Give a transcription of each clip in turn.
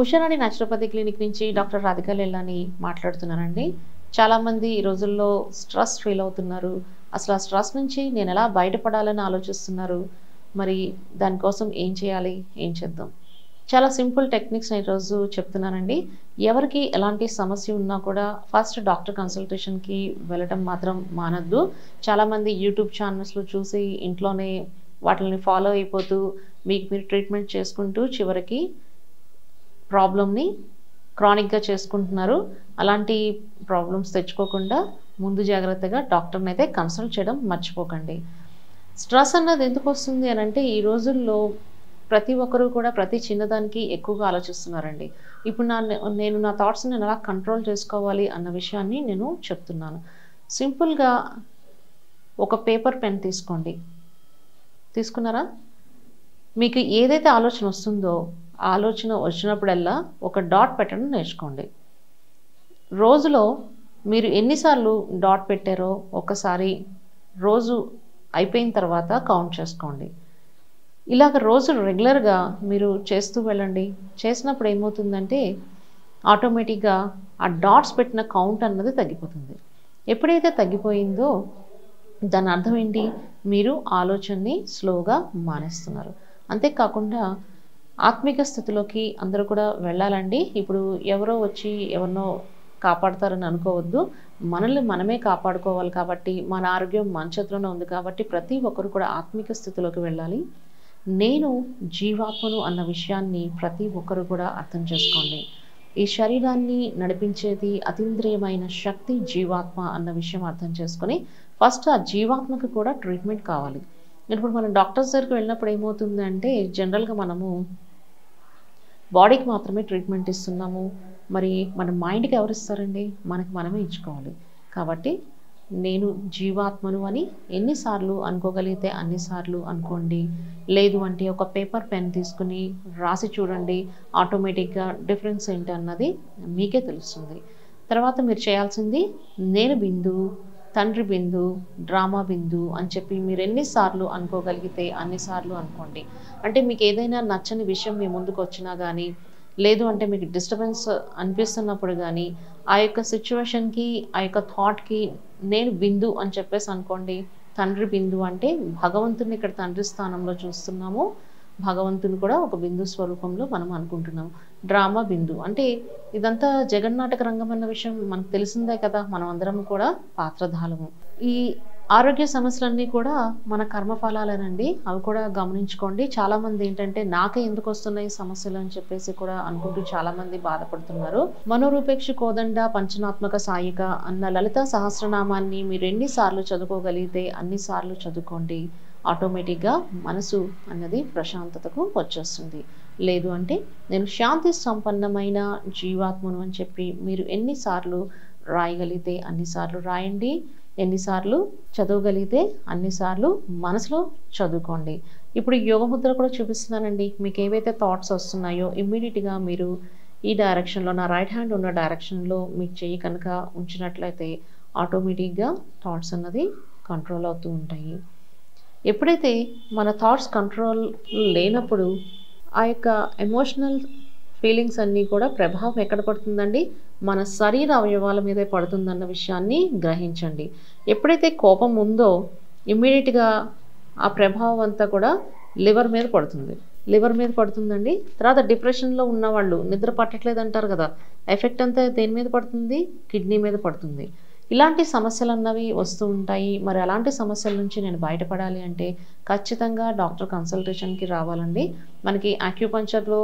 Usharani naturopathy clinic నుంచి doctor Radhika లెల్లాని మాట్లాడుతున్నానండి. చాలామంది ఈ రోజుల్లో స్ట్రెస్ ఫీల్ అవుతున్నారు. అసలు ఆ స్ట్రెస్ నుంచి నేను ఎలా బయటపడాలని ఆలోచిస్తున్నారు. మరి దానికోసం ఏం చేయాలి, ఏం చేద్దాం? చాలా సింపుల్ టెక్నిక్స్ ఈరోజు చెప్తున్నానండి. ఎవరికి ఎలాంటి సమస్య ఉన్నా కూడా ఫస్ట్ డాక్టర్ కన్సల్టేషన్కి వెళ్ళడం మాత్రం మానద్దు. చాలామంది యూట్యూబ్ ఛానల్స్లో చూసి ఇంట్లోనే వాటిని ఫాలో అయిపోతూ మీకు మీరు ట్రీట్మెంట్ చేసుకుంటూ చివరికి ప్రాబ్లమ్ని క్రానిక్గా చేసుకుంటున్నారు. అలాంటి ప్రాబ్లమ్స్ తెచ్చుకోకుండా ముందు జాగ్రత్తగా డాక్టర్ని అయితే కన్సల్ట్ చేయడం మర్చిపోకండి. స్ట్రెస్ అన్నది ఎందుకు వస్తుంది అని అంటే ఈ రోజుల్లో ప్రతి ఒక్కరూ కూడా ప్రతి చిన్నదానికి ఎక్కువగా ఆలోచిస్తున్నారండి. ఇప్పుడు నేను నా థాట్స్ని ఎలా కంట్రోల్ చేసుకోవాలి అన్న విషయాన్ని నేను చెప్తున్నాను. సింపుల్గా ఒక పేపర్ పెన్ తీసుకోండి. తీసుకున్నారా? మీకు ఏదైతే ఆలోచన వస్తుందో ఆలోచన వచ్చినప్పుడల్లా ఒక డాట్ పెట్టడం నేర్చుకోండి. రోజులో మీరు ఎన్నిసార్లు డాట్ పెట్టారో ఒకసారి రోజు అయిపోయిన తర్వాత కౌంట్ చేసుకోండి. ఇలాగ రోజు రెగ్యులర్గా మీరు చేస్తూ వెళ్ళండి. చేసినప్పుడు ఏమవుతుందంటే ఆటోమేటిక్గా ఆ డాట్స్ పెట్టిన కౌంట్ అన్నది తగ్గిపోతుంది. ఎప్పుడైతే తగ్గిపోయిందో దాని అర్థం ఏంటి? మీరు ఆలోచనని స్లోగా మానేస్తున్నారు. అంతేకాకుండా ఆత్మిక స్థితిలోకి అందరూ కూడా వెళ్ళాలండి. ఇప్పుడు ఎవరో వచ్చి ఎవరినో కాపాడతారని అనుకోవద్దు. మనల్ని మనమే కాపాడుకోవాలి. కాబట్టి మన ఆరోగ్యం మన చేతిలోనే ఉంది. కాబట్టి ప్రతి ఒక్కరు కూడా ఆత్మిక స్థితిలోకి వెళ్ళాలి. నేను జీవాత్మను అన్న విషయాన్ని ప్రతి ఒక్కరు కూడా అర్థం చేసుకోండి. ఈ శరీరాన్ని నడిపించేది అతీంద్రియమైన శక్తి జీవాత్మ అన్న విషయం అర్థం చేసుకొని ఫస్ట్ ఆ జీవాత్మకు కూడా ట్రీట్మెంట్ కావాలి. ఇప్పుడు మనం డాక్టర్స్ దగ్గరికి వెళ్ళినప్పుడు ఏమవుతుందంటే జనరల్గా మనము బాడీకి మాత్రమే ట్రీట్మెంట్ ఇస్తున్నాము. మరి మన మైండ్కి ఎవరు ఇస్తారండి? మనకి మనమే ఇచ్చుకోవాలి. కాబట్టి నేను జీవాత్మను అని ఎన్నిసార్లు అనుకోగలిగితే అన్నిసార్లు అనుకోండి. లేదు అంటే ఒక పేపర్ పెన్ తీసుకుని రాసి చూడండి. ఆటోమేటిక్గా డిఫరెన్స్ ఏంటి అన్నది మీకే తెలుస్తుంది. తర్వాత మీరు చేయాల్సింది నేను బిందు, తండ్రి బిందు, డ్రామా బిందు అని చెప్పి మీరు ఎన్నిసార్లు అనుకోగలిగితే అన్నిసార్లు అనుకోండి. అంటే మీకు ఏదైనా నచ్చని విషయం మీ ముందుకు వచ్చినా కానీ లేదు అంటే మీకు డిస్టర్బెన్స్ అనిపిస్తున్నప్పుడు కానీ ఆ యొక్క సిచ్యువేషన్కి ఆ యొక్క థాట్కి నేను బిందు అని చెప్పేసి అనుకోండి. తండ్రి బిందు అంటే భగవంతుని ఇక్కడ తండ్రి స్థానంలో చూస్తున్నాము. భగవంతుని కూడా ఒక బిందు స్వరూపంలో మనం అనుకుంటున్నాము. డ్రామా బిందు అంటే ఇదంతా జగన్నాటక రంగం అన్న విషయం మనకు తెలిసిందే కదా. మనం అందరం కూడా పాత్రధారము. ఈ ఆరోగ్య సమస్యలన్నీ కూడా మన కర్మఫలాలేనండి. అవి కూడా గమనించుకోండి. చాలామంది ఏంటంటే నాకే ఎందుకు వస్తున్నాయి సమస్యలు అని చెప్పేసి కూడా అనుకుంటూ చాలామంది బాధపడుతున్నారు. మనోరూపేక్ష కోదండ పంచనాత్మక సాయిక అన్న లలిత సహస్రనామాన్ని మీరు ఎన్నిసార్లు చదువుకోగలిగితే అన్నిసార్లు చదువుకోండి. ఆటోమేటిక్గా మనసు అన్నది ప్రశాంతతకు వచ్చేస్తుంది. లేదు అంటే నేను శాంతి సంపన్నమైన జీవాత్మను అని చెప్పి మీరు ఎన్నిసార్లు రాయగలిగితే అన్నిసార్లు రాయండి. ఎన్నిసార్లు చదవగలిగితే అన్నిసార్లు మనసులో చదువుకోండి. ఇప్పుడు యోగముద్ర కూడా చూపిస్తున్నానండి. మీకు ఏవైతే థాట్స్ వస్తున్నాయో ఇమ్మీడియట్గా మీరు ఈ డైరెక్షన్లో నా రైట్ హ్యాండ్ ఉన్న డైరెక్షన్లో మీకు చెయ్యి కనుక ఉంచినట్లయితే ఆటోమేటిక్గా థాట్స్ అన్నది కంట్రోల్ అవుతూ ఉంటాయి. ఎప్పుడైతే మన థాట్స్ కంట్రోల్ లేనప్పుడు ఆ యొక్క ఎమోషనల్ ఫీలింగ్స్ అన్నీ కూడా ప్రభావం ఎక్కడ పడుతుందండి? మన శరీర అవయవాల మీదే పడుతుందన్న విషయాన్ని గ్రహించండి. ఎప్పుడైతే కోపం ఉందో ఇమ్మీడియట్గా ఆ ప్రభావం అంతా కూడా లివర్ మీద పడుతుంది. లివర్ మీద పడుతుందండి. తర్వాత డిప్రెషన్లో ఉన్నవాళ్ళు నిద్ర పట్టట్లేదు అంటారు కదా. ఎఫెక్ట్ అంతా దేని మీద పడుతుంది? కిడ్నీ మీద పడుతుంది. ఇలాంటి సమస్యలు అన్నవి వస్తూ ఉంటాయి. మరి అలాంటి సమస్యల నుంచి నేను బయటపడాలి అంటే ఖచ్చితంగా డాక్టర్ కన్సల్టేషన్కి రావాలండి. మనకి యాక్యుపంక్చర్లో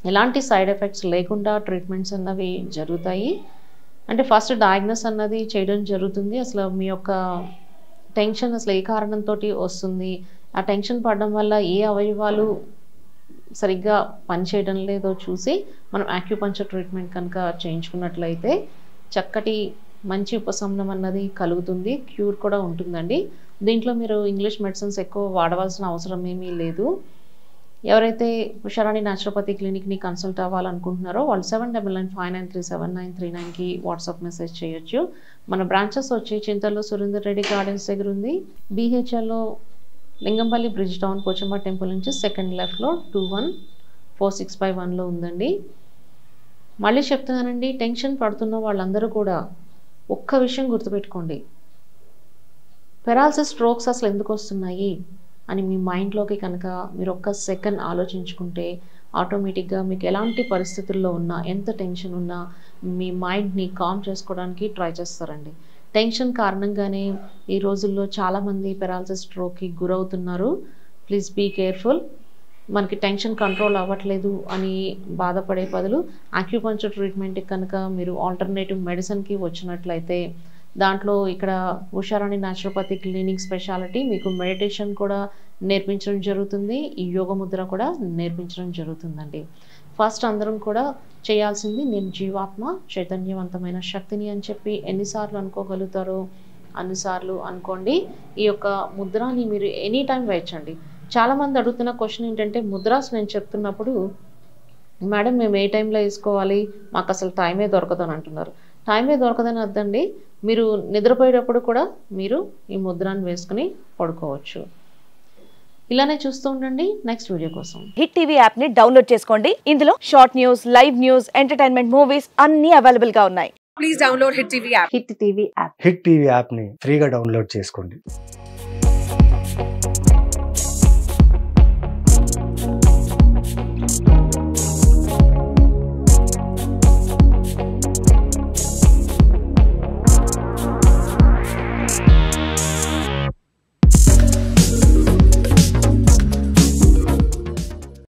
ఎలాంటి సైడ్ ఎఫెక్ట్స్ లేకుండా ట్రీట్మెంట్స్ అన్నవి జరుగుతాయి. అంటే ఫస్ట్ డయాగ్నోస్ అన్నది చేయడం జరుగుతుంది. అసలు మీ యొక్క టెన్షన్ అసలు ఏ కారణంతో వస్తుంది, ఆ టెన్షన్ పడడం వల్ల ఏ అవయవాలు సరిగ్గా పనిచేయడం లేదో చూసి మనం యాక్యుపంక్చర్ ట్రీట్మెంట్ కనుక చేయించుకున్నట్లయితే చక్కటి మంచి ఉపశమనం అన్నది కలుగుతుంది. క్యూర్ కూడా ఉంటుందండి. దీంట్లో మీరు ఇంగ్లీష్ మెడిసిన్స్ ఎక్కువ వాడవలసిన అవసరం ఏమీ లేదు. ఎవరైతే ఉషారాణి న్యాచురోపతి క్లినిక్ని కన్సల్ట్ అవ్వాలనుకుంటున్నారో వాళ్ళు 7999393939కి వాట్సాప్ మెసేజ్ చేయొచ్చు. మన బ్రాంచెస్ వచ్చి చింతల్లో సురేందర్ రెడ్డి గార్డెన్స్ దగ్గర ఉంది. BHLలో Lingampally bridge town Pochamma temple నుంచి సెకండ్ లెఫ్ట్లో 21465 1లో ఉందండి. మళ్ళీ చెప్తున్నానండి, టెన్షన్ పడుతున్న వాళ్ళందరూ కూడా ఒక్క విషయం గుర్తుపెట్టుకోండి. పెరాలసిస్ స్ట్రోక్స్ అసలు ఎందుకు వస్తున్నాయి అని మీ మైండ్లోకి కనుక మీరు ఒక్క సెకండ్ ఆలోచించుకుంటే ఆటోమేటిక్గా మీకు ఎలాంటి పరిస్థితుల్లో ఉన్నా, ఎంత టెన్షన్ ఉన్నా మీ మైండ్ని కామ్ చేసుకోవడానికి ట్రై చేస్తారండి. టెన్షన్ కారణంగానే ఈ రోజుల్లో చాలామంది పెరాలసిస్ స్ట్రోక్కి గురవుతున్నారు. Please be careful. మనకి టెన్షన్ కంట్రోల్ అవ్వట్లేదు అని బాధపడే బదులు ఆక్యుపంక్చర్ ట్రీట్మెంట్కి కనుక మీరు ఆల్టర్నేటివ్ మెడిసిన్కి వచ్చినట్లయితే దాంట్లో ఇక్కడ ఉషారాణి న్యాచురోపతి క్లినిక్ స్పెషాలిటీ మీకు మెడిటేషన్ కూడా నేర్పించడం జరుగుతుంది, ఈ యోగ ముద్ర కూడా నేర్పించడం జరుగుతుందండి. ఫస్ట్ అందరం కూడా చేయాల్సింది నేను జీవాత్మ చైతన్యవంతమైన శక్తిని అని చెప్పి ఎన్నిసార్లు అనుకోగలుగుతారో అన్నిసార్లు అనుకోండి. ఈ యొక్క ముద్రని మీరు ఎనీ టైం వేయచ్చండి. చాలామంది అడుగుతున్న క్వశ్చన్ ఏంటంటే, ముద్రాస్ నేను చెప్తున్నప్పుడు మేడం మేము ఏ టైంలో వేసుకోవాలి, మాకు అసలు టైమే దొరకదని అంటున్నారు. టైమే దొరకదని వద్దండి, మీరు నిద్రపోయేటప్పుడు కూడా మీరు ఈ ముద్రాన్ని వేసుకుని పడుకోవచ్చు. ఇలానే చూస్తూ ఉండండి నెక్స్ట్ వీడియో కోసం. హిట్ టీవీ యాప్ ని డౌన్లోడ్ చేసుకోండి. ఇందులో short news, live news, entertainment movies అన్ని అవైలబుల్ గా ఉన్నాయి. Please download hit TV app. Hit TV app ని ఫ్రీగా డౌన్లోడ్ చేసుకోండి.